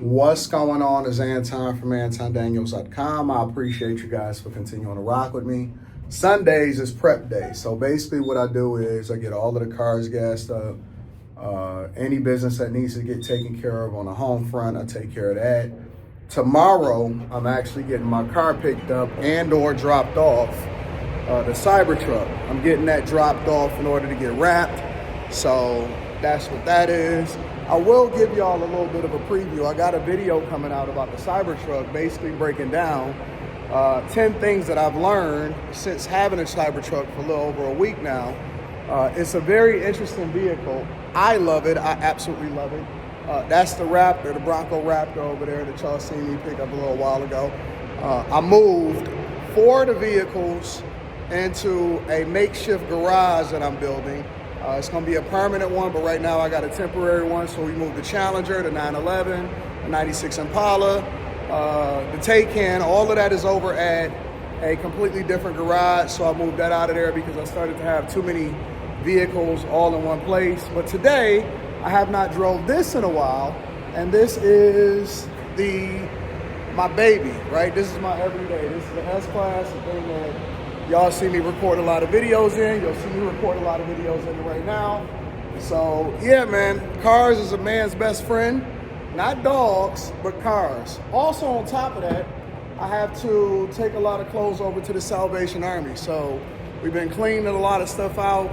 What's going on? Is Anton from antondaniels.com. I appreciate you guys for continuing to rock with me. Sundays is prep day. So basically what I do is I get all of the cars gassed up. Any business that needs to get taken care of on the home front, I take care of that. Tomorrow, I'm actually getting my car picked up and or dropped off. The Cybertruck. I'm getting that dropped off in order to get wrapped. So that's what that is. I will give y'all a little bit of a preview. I got a video coming out about the Cybertruck, basically breaking down 10 things that I've learned since having a Cybertruck for a little over a week now. It's a very interesting vehicle. I love it. I absolutely love it. That's the Raptor, the Bronco Raptor over there that y'all seen me pick up a little while ago. I moved 4 of the vehicles into a makeshift garage that I'm building. It's going to be a permanent one, but right now I got a temporary one. So we moved the Challenger, the 911, the 96 Impala, the Taycan. All of that is over at a completely different garage. So I moved that out of there because I started to have too many vehicles all in one place. But today I have not drove this in a while, and this is my baby, right? This is my everyday. This is the S-Class, the thing that y'all see me record a lot of videos in. You'll see me record a lot of videos in right now. So yeah, man, cars is a man's best friend. Not dogs, but cars. Also on top of that, I have to take a lot of clothes over to the Salvation Army. So we've been cleaning a lot of stuff out.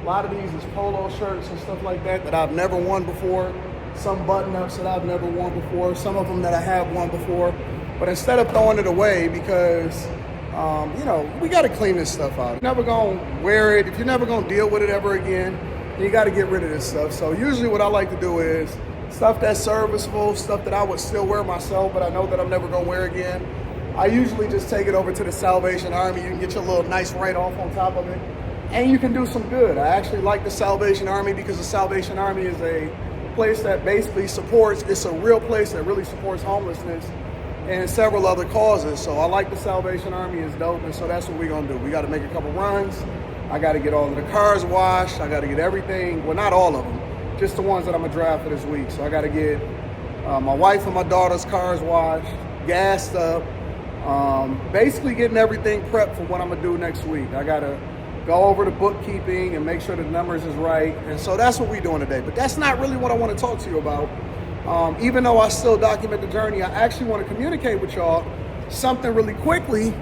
A lot of these is polo shirts and stuff like that I've never worn before. Some button-ups that I've never worn before. Some of them that I have worn before. But instead of throwing it away because we got to clean this stuff out. You're never going to wear it. If you're never going to deal with it ever again, you got to get rid of this stuff. So usually what I like to do is stuff that's serviceable, stuff that I would still wear myself, but I know that I'm never going to wear again. I usually just take it over to the Salvation Army. You can get your little nice write-off on top of it, and you can do some good. I actually like the Salvation Army because the Salvation Army is a place that basically supports, it's a real place that really supports homelessness and several other causes. So I like the Salvation Army, it's dope, and so that's what we're gonna do. We gotta make a couple runs. I gotta get all of the cars washed. I gotta get everything, well, not all of them, just the ones that I'm gonna drive for this week. So I gotta get my wife and my daughter's cars washed, gassed up, basically getting everything prepped for what I'm gonna do next week. I gotta go over the bookkeeping and make sure the numbers is right. And so that's what we're doing today. But that's not really what I wanna talk to you about. Even though I still document the journey, I actually want to communicate with y'all something really quickly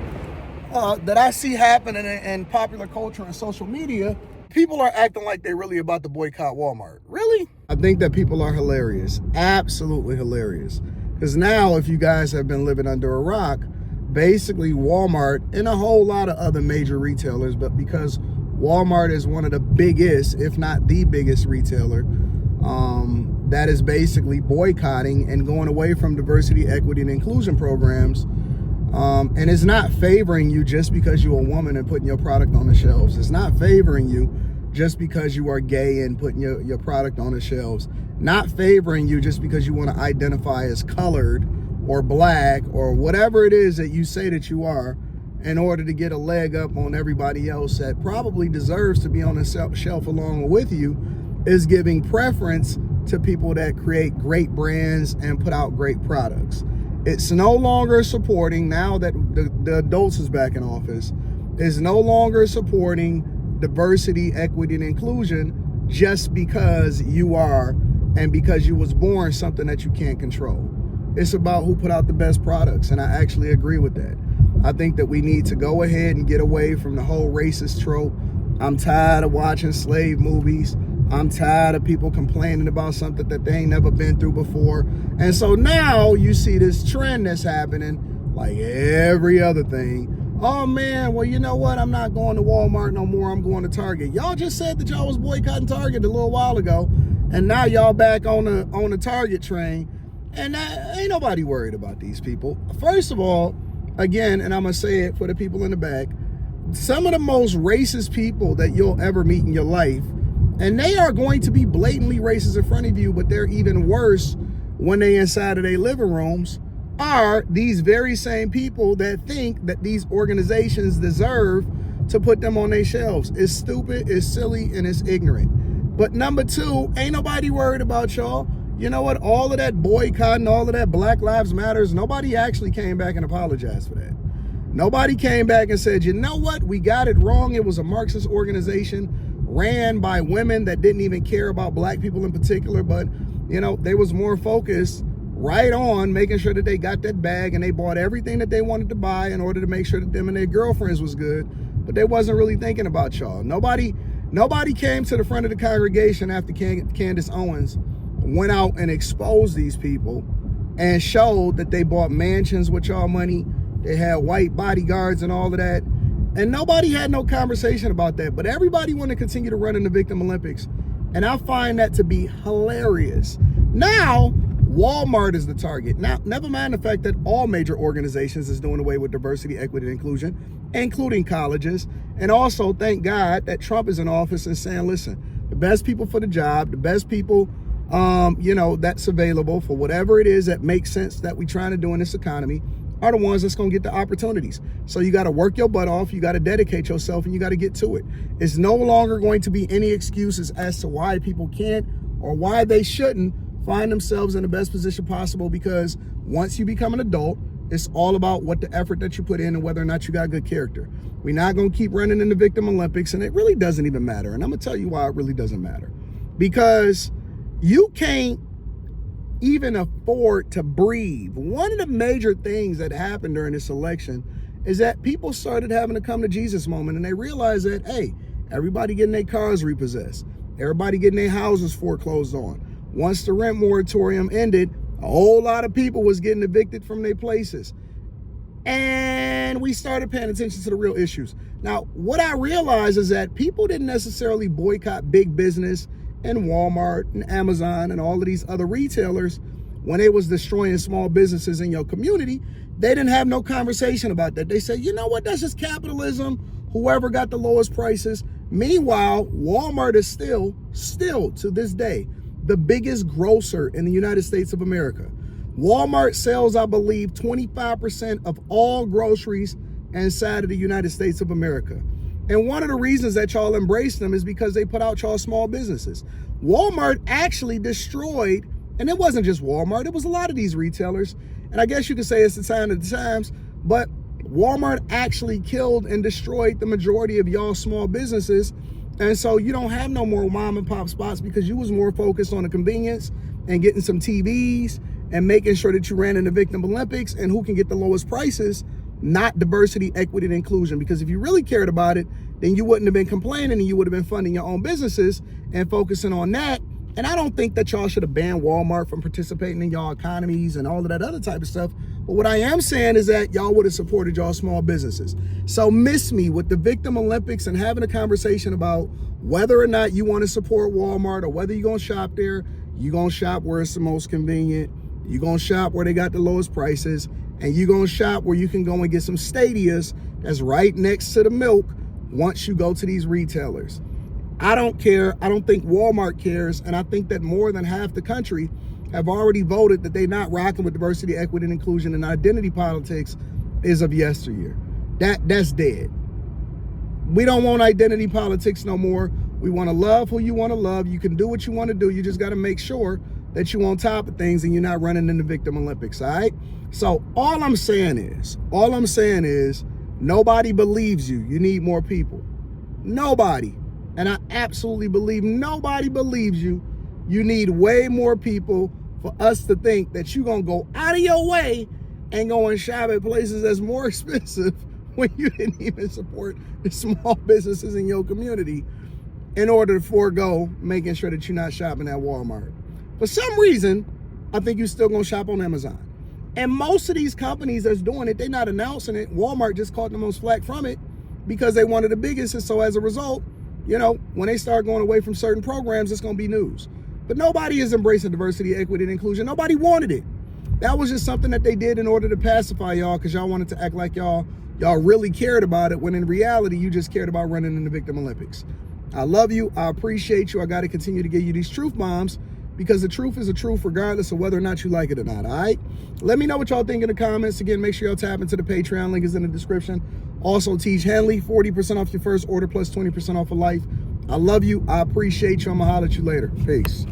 that I see happening in popular culture and social media. People are acting like they're really about to boycott Walmart. Really? I think that people are hilarious. Absolutely hilarious. Because now, if you guys have been living under a rock, basically Walmart and a whole lot of other major retailers, but because Walmart is one of the biggest, if not the biggest retailer, that is basically boycotting and going away from diversity, equity, and inclusion programs. And it's not favoring you just because you're a woman and putting your product on the shelves. It's not favoring you just because you are gay and putting your product on the shelves. Not favoring you just because you want to identify as colored or black or whatever it is that you say that you are in order to get a leg up on everybody else that probably deserves to be on the shelf along with you, is giving preference to people that create great brands and put out great products. It's no longer supporting, now that the adults is back in office, is no longer supporting diversity, equity, and inclusion just because you are and because you was born something that you can't control. It's about who put out the best products, and I actually agree with that. I think that we need to go ahead and get away from the whole racist trope. I'm tired of watching slave movies. I'm tired of people complaining about something that they ain't never been through before. And so now you see this trend that's happening like every other thing. Oh man, well, you know what? I'm not going to Walmart no more. I'm going to Target. Y'all just said that y'all was boycotting Target a little while ago, and now y'all back on the Target train. And ain't nobody worried about these people. First of all, again, and I'm gonna say it for the people in the back, some of the most racist people that you'll ever meet in your life, and they are going to be blatantly racist in front of you, but they're even worse when they inside of their living rooms, are these very same people that think that these organizations deserve to put them on their shelves. It's stupid, it's silly, and it's ignorant. But number two, ain't nobody worried about y'all. you know what? All of that boycotting, all of that Black Lives Matters, nobody actually came back and apologized for that. Nobody came back and said, you know what? We got it wrong. It was a Marxist organization ran by women that didn't even care about black people in particular, but you know, they was more focused right on making sure that they got that bag and they bought everything that they wanted to buy in order to make sure that them and their girlfriends was good, but they wasn't really thinking about y'all. Nobody came to the front of the congregation after Candace Owens went out and exposed these people and showed that they bought mansions with y'all money, they had white bodyguards and all of that. And nobody had no conversation about that, but everybody wanted to continue to run in the Victim Olympics. And I find that to be hilarious. Now, Walmart is the target. Now, never mind the fact that all major organizations is doing away with diversity, equity, and inclusion, including colleges. And also, thank God that Trump is in office and saying, listen, the best people for the job, the best people, you know, that's available for whatever it is that makes sense that we're trying to do in this economy are the ones that's going to get the opportunities. So you got to work your butt off, you got to dedicate yourself, and you got to get to it. It's no longer going to be any excuses as to why people can't or why they shouldn't find themselves in the best position possible, because once you become an adult, it's all about what the effort that you put in and whether or not you got good character. We're not going to keep running in the Victim Olympics, and it really doesn't even matter. And I'm going to tell you why it really doesn't matter. Because you can't even afford to breathe. One of the major things that happened during this election is that people started having a come to Jesus moment, and they realized that, hey, everybody getting their cars repossessed, everybody getting their houses foreclosed on. Once the rent moratorium ended, a whole lot of people was getting evicted from their places. And we started paying attention to the real issues. Now, what I realized is that people didn't necessarily boycott big business and Walmart and Amazon and all of these other retailers when they was destroying small businesses in your community. They didn't have no conversation about that. They said, you know what, that's just capitalism. Whoever got the lowest prices. Meanwhile, Walmart is still to this day, the biggest grocer in the United States of America. Walmart sells, I believe, 25% of all groceries inside of the United States of America. And one of the reasons that y'all embrace them is because they put out y'all small businesses. Walmart actually destroyed, and it wasn't just Walmart, it was a lot of these retailers. And I guess you could say it's the sign of the times, but Walmart actually killed and destroyed the majority of y'all small businesses. And so you don't have no more mom and pop spots because you was more focused on the convenience and getting some TVs and making sure that you ran in the Victim Olympics and who can get the lowest prices, not diversity, equity, and inclusion. Because if you really cared about it, then you wouldn't have been complaining and you would have been funding your own businesses and focusing on that. And I don't think that y'all should have banned Walmart from participating in y'all economies and all of that other type of stuff. But what I am saying is that y'all would have supported y'all small businesses. So miss me with the Victim Olympics and having a conversation about whether or not you want to support Walmart or whether you're going to shop there. You're going to shop where it's the most convenient. You're going to shop where they got the lowest prices. And you're going to shop where you can go and get some Stadias that's right next to the milk once you go to these retailers. I don't care. I don't think Walmart cares. And I think that more than half the country have already voted that they're not rocking with diversity, equity, and inclusion, and identity politics is of yesteryear. That's dead. We don't want identity politics no more. We want to love who you want to love. You can do what you want to do. You just got to make sure that you're on top of things and you're not running in the Victim Olympics, all right? So all I'm saying is nobody believes you. You need more people. Nobody. And I absolutely believe nobody believes you. You need way more people for us to think that you're going to go out of your way and go and shop at places that's more expensive when you didn't even support the small businesses in your community in order to forego making sure that you're not shopping at Walmart. For some reason, I think you're still going to shop on Amazon. And most of these companies that's doing it, they're not announcing it. Walmart just caught the most flack from it because they wanted the biggest. And so as a result, you know, when they start going away from certain programs, it's going to be news. But nobody is embracing diversity, equity, and inclusion. Nobody wanted it. That was just something that they did in order to pacify y'all because y'all wanted to act like y'all really cared about it, when in reality, you just cared about running in the Victim Olympics. I love you. I appreciate you. I got to continue to give you these truth bombs because the truth is the truth regardless of whether or not you like it or not, all right? Let me know what y'all think in the comments. Again, make sure y'all tap into the Patreon. Link is in the description. Also, Teach Henley, 40% off your first order plus 20% off for life. I love you. I appreciate you. I'm going to holler at you later. Peace.